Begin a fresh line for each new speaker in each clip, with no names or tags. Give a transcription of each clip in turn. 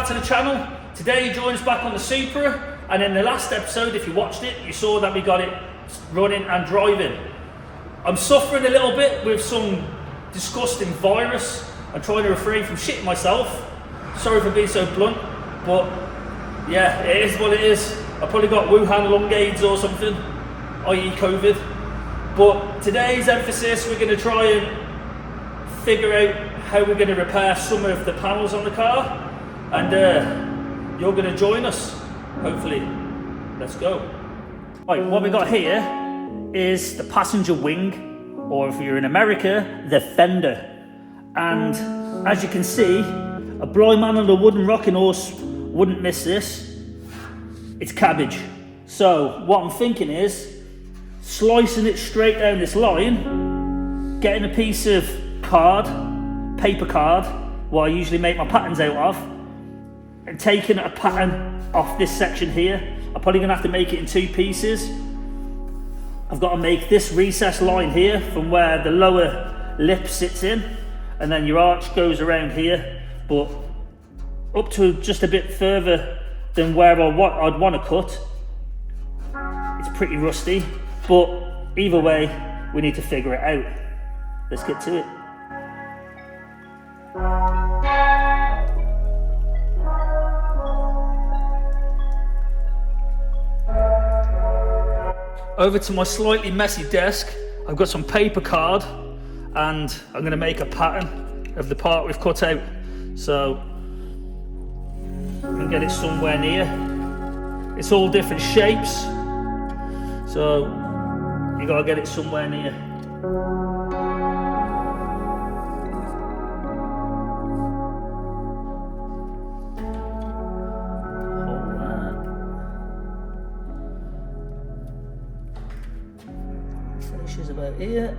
back to the channel. Today you joined us back on the Supra, and in the last episode, if you watched it, you saw that we got it running and driving. I'm suffering a little bit with some disgusting virus. I'm trying to refrain from shitting myself. Sorry for being so blunt, but yeah, it is what it is. I probably got Wuhan lung AIDS or something, i.e. COVID. But today's emphasis, we're going to try and figure out how we're going to repair some of the panels on the car, and you're going to join us, hopefully. Let's go. Right, what we got here is the passenger wing, or if you're in America, the fender. And as you can see, a blind man on a wooden rocking horse wouldn't miss this. It's cabbage. So what I'm thinking is slicing it straight down this line, getting a piece of card, paper card, what I usually make my patterns out of, and taking a pattern off this section here. I'm probably gonna have to make it in two pieces. I've got to make this recessed line here from where the lower lip sits in, and then your arch goes around here, but up to just a bit further than where I'd want to cut. It's pretty rusty, but either way, we need to figure it out. Let's get to it. Over to my slightly messy desk, I've got some paper card, and I'm going to make a pattern of the part we've cut out. So we can get it somewhere near. It's all different shapes, so you got to get it somewhere near. Finishes about here.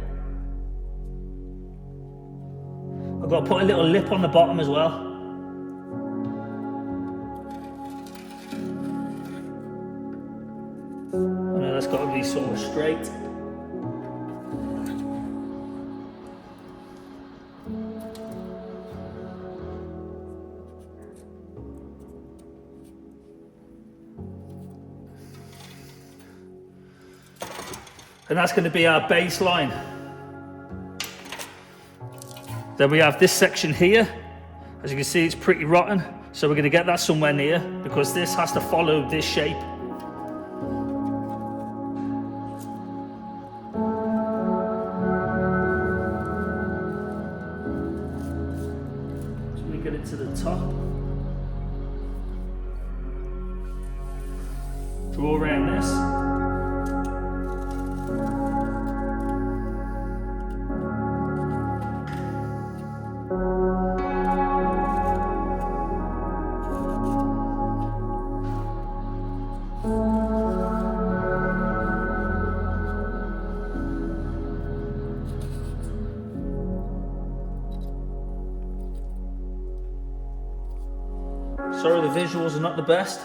I've got to put a little lip on the bottom as well. I know that's got to be sort of straight. And that's going to be our baseline. Then we have this section here. As you can see, it's pretty rotten. So we're going to get that somewhere near, because this has to follow this shape. So we get it to the top. Draw around this. Sorry, the visuals are not the best.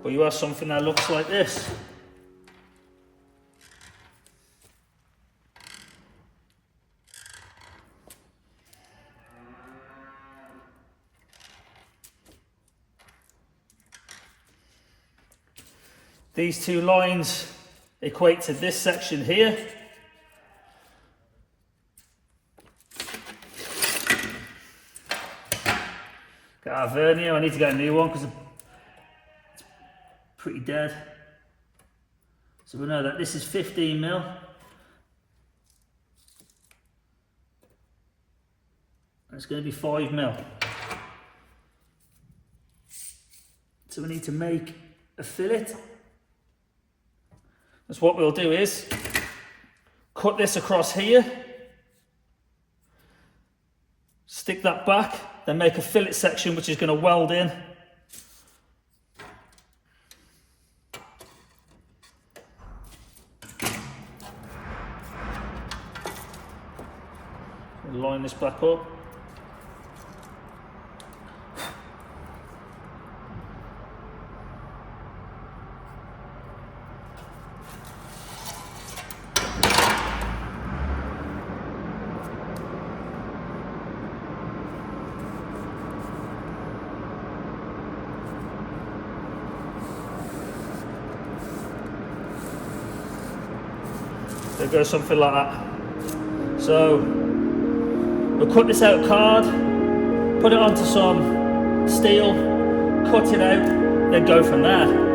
But you have something that looks like this. These two lines equate to this section here. Got our vernier. I need to get a new one because it's pretty dead. So we know that this is 15mm. It's going to be 5mm. So we need to make a fillet. So what we'll do is cut this across here, stick that back, then make a fillet section which is going to weld in. Line this back up. There goes something like that. So we'll cut this out card, put it onto some steel, cut it out, then go from there.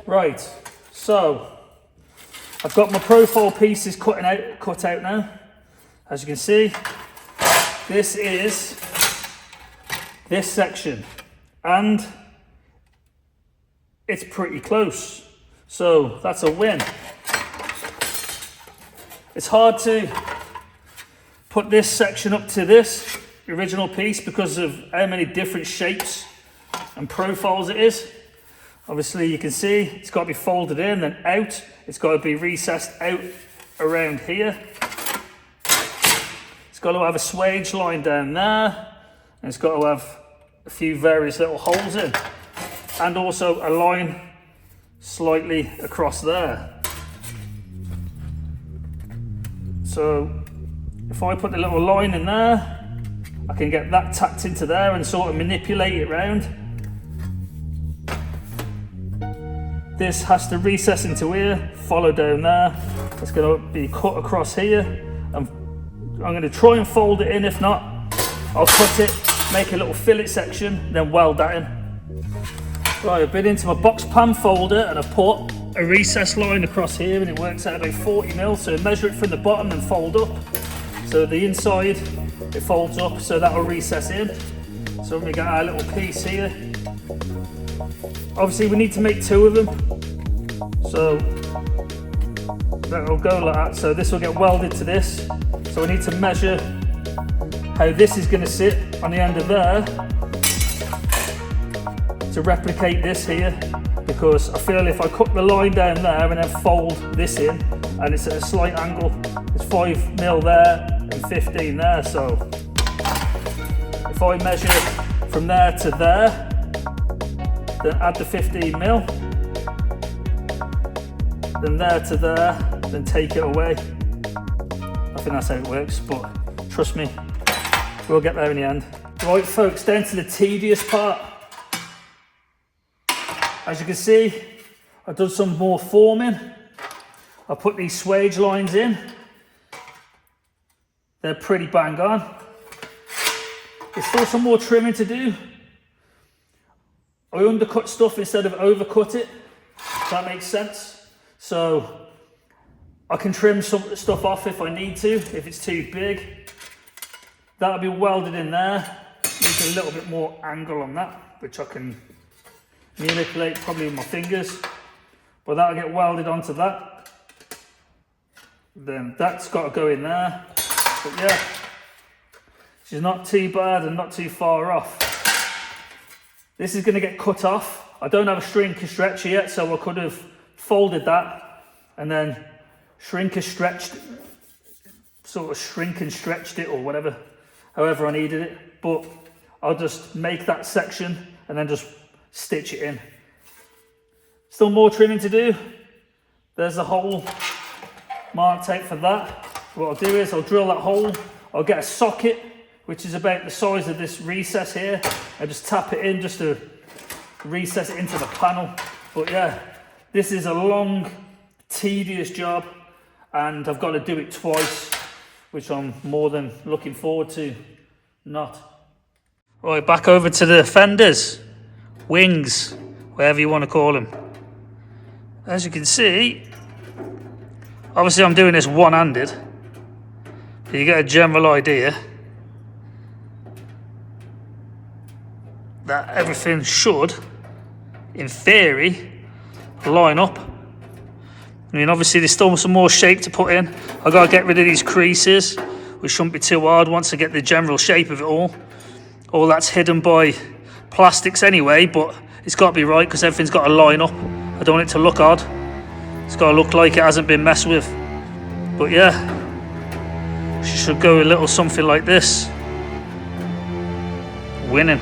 Right, so I've got my profile pieces cut out now. As you can see, this is this section, and it's pretty close. So that's a win. It's hard to put this section up to this original piece because of how many different shapes and profiles it is. Obviously you can see it's got to be folded in and out. It's got to be recessed out around here. It's got to have a swage line down there, and it's got to have a few various little holes in, and also a line slightly across there. So if I put the little line in there, I can get that tacked into there and sort of manipulate it round. This has to recess into here, follow down there. It's going to be cut across here. I'm going to try and fold it in. If not, I'll cut it, make a little fillet section, then weld that in. Right, I've been into my box pan folder and I've put a recess line across here, and it works out about 40mm. So measure it from the bottom and fold up. So the inside, it folds up, so that'll recess in. So we got our little piece here. Obviously we need to make two of them, so that'll go like that. So this will get welded to this. So we need to measure how this is going to sit on the end of there to replicate this here, because I feel if I cut the line down there and then fold this in, and it's at a slight angle, it's 5mm there and 15 there. So if I measure from there to there, then add the 15mm, then there to there, then take it away. I think that's how it works, but trust me, we'll get there in the end. Right folks, down to the tedious part. As you can see, I've done some more forming. I put these swage lines in. They're pretty bang on. There's still some more trimming to do. I undercut stuff instead of overcut it, if that makes sense. So I can trim some stuff off if I need to, if it's too big. That'll be welded in there. Needs a little bit more angle on that, which I can manipulate probably with my fingers. But that'll get welded onto that. Then that's got to go in there. But yeah, she's not too bad and not too far off. This is going to get cut off. I don't have a shrinker stretcher yet, so I could have folded that and then shrinker stretched sort of shrink and stretched it or whatever, however I needed it. But I'll just make that section and then just stitch it in. Still more trimming to do. There's the hole marked out for that. What I'll do is I'll drill that hole. I'll get a socket, which is about the size of this recess here. I just tap it in just to recess it into the panel. But yeah, this is a long, tedious job, and I've got to do it twice, which I'm more than looking forward to not. Right, back over to the fenders, wings, whatever you want to call them. As you can see, obviously I'm doing this one-handed, but you get a general idea that everything should, in theory, line up. I mean, obviously there's still some more shape to put in. I've got to get rid of these creases, which shouldn't be too hard once I get the general shape of it all. All that's hidden by plastics anyway, but it's got to be right because everything's got to line up. I don't want it to look odd. It's got to look like it hasn't been messed with. But yeah, she should go a little something like this. Winning.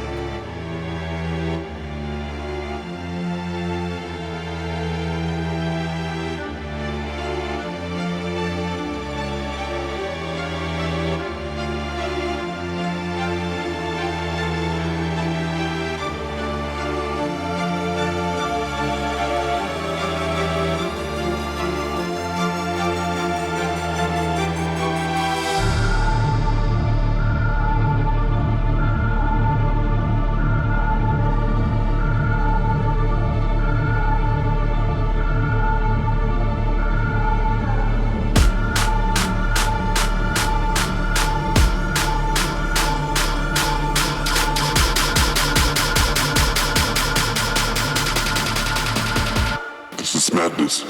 This is madness.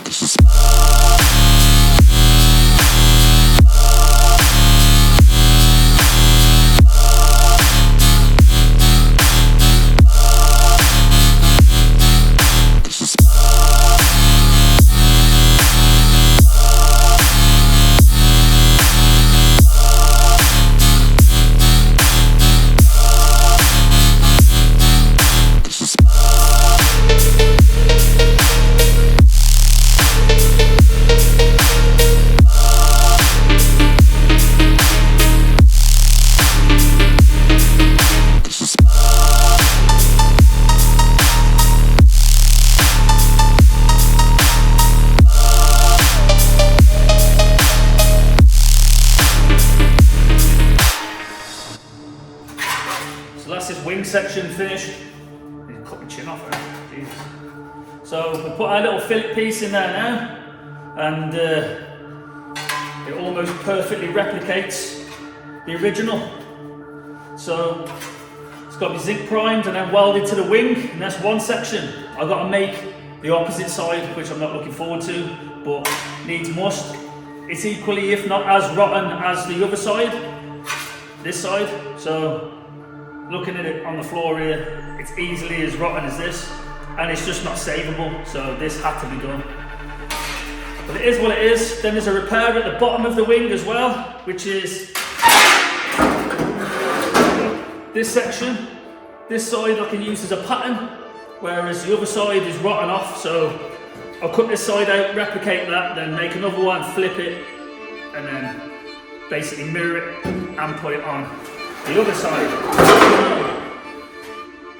This is
So that's this wing section finished. I need to cut my chin off there. Jesus. So we put our little fillet piece in there now, and it almost perfectly replicates the original. So it's got to be zinc primed and then welded to the wing, and that's one section. I've got to make the opposite side, which I'm not looking forward to, but needs must. It's equally, if not as rotten as the other side, this side. So looking at it on the floor here, it's easily as rotten as this, and it's just not savable, so this had to be done. But it is what it is. Then there's a repair at the bottom of the wing as well, which is this section. This side I can use as a pattern, whereas the other side is rotten off, so I'll cut this side out, replicate that, then make another one, flip it, and then basically mirror it and put it on the other side.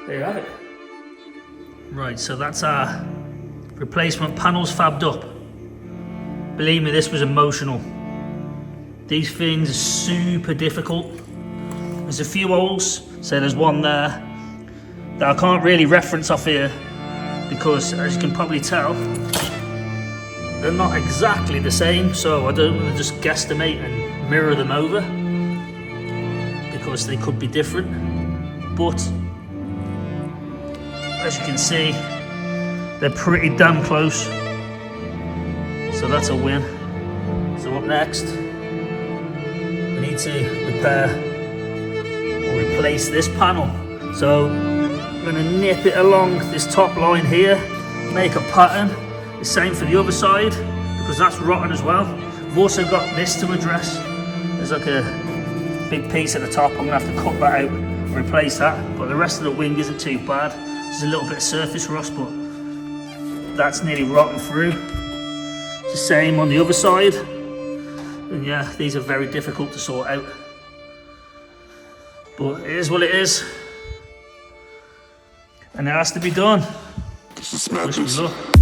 There you have it. Right, so that's our replacement panels fabbed up. Believe me, this was emotional. These things are super difficult. There's a few holes, so there's one there that I can't really reference off here because, as you can probably tell, they're not exactly the same, so I don't want to just guesstimate and mirror them over because they could be different. But as you can see, they're pretty damn close, so that's a win. So up next, we need to repair or replace this panel. So I'm going to nip it along this top line here, make a pattern. The same for the other side, because that's rotten as well. We've also got this to address. There's like a big piece at the top. I'm gonna have to cut that out and replace that. But the rest of the wing isn't too bad. There's a little bit of surface rust, but that's nearly rotten through. It's the same on the other side. And yeah, these are very difficult to sort out. But it is what it is. And it has to be done.
This is
Wish me
madness.
luck.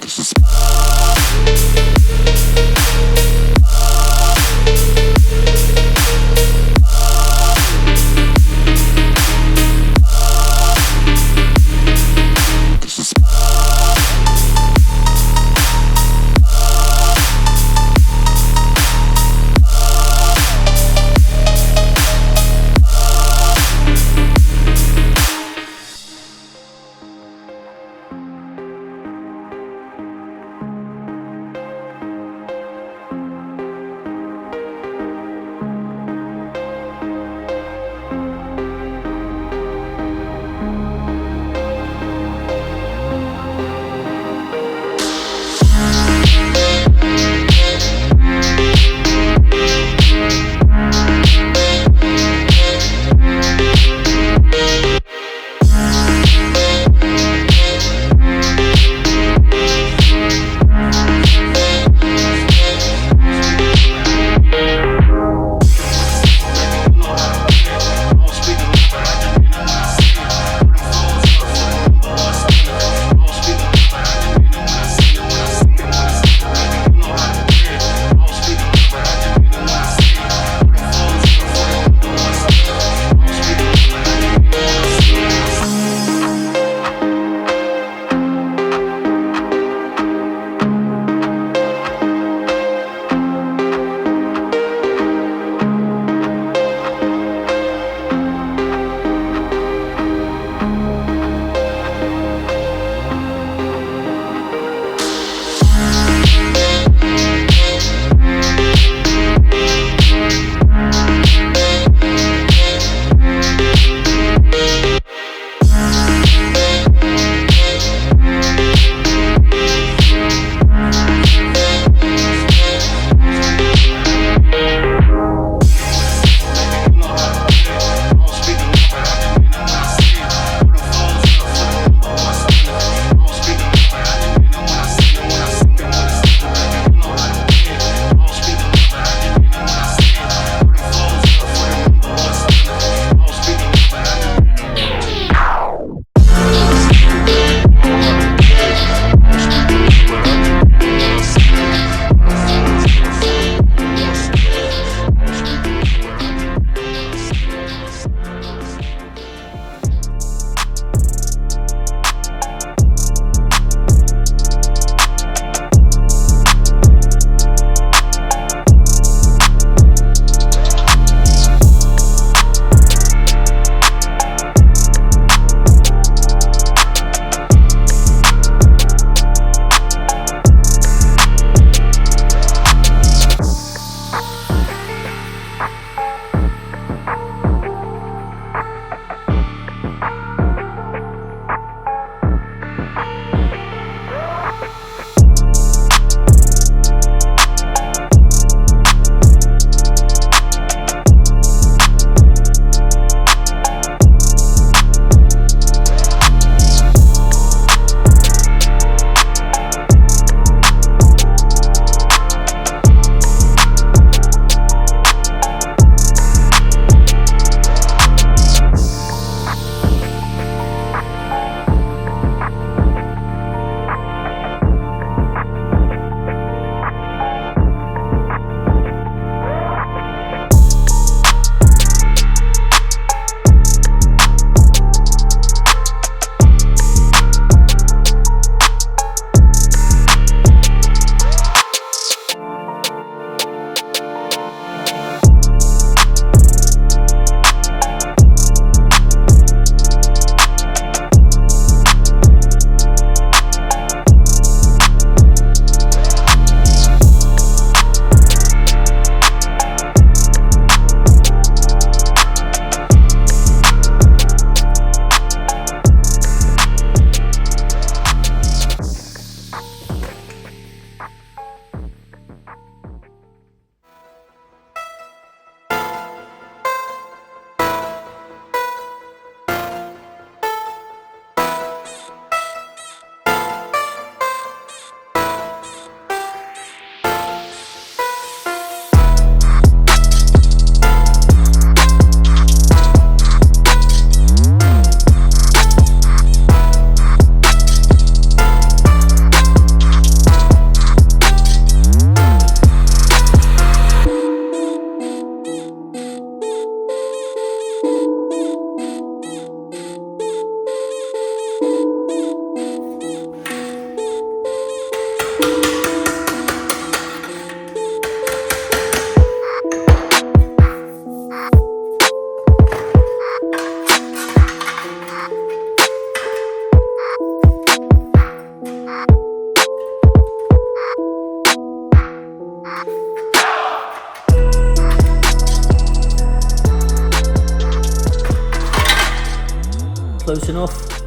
This is
close enough.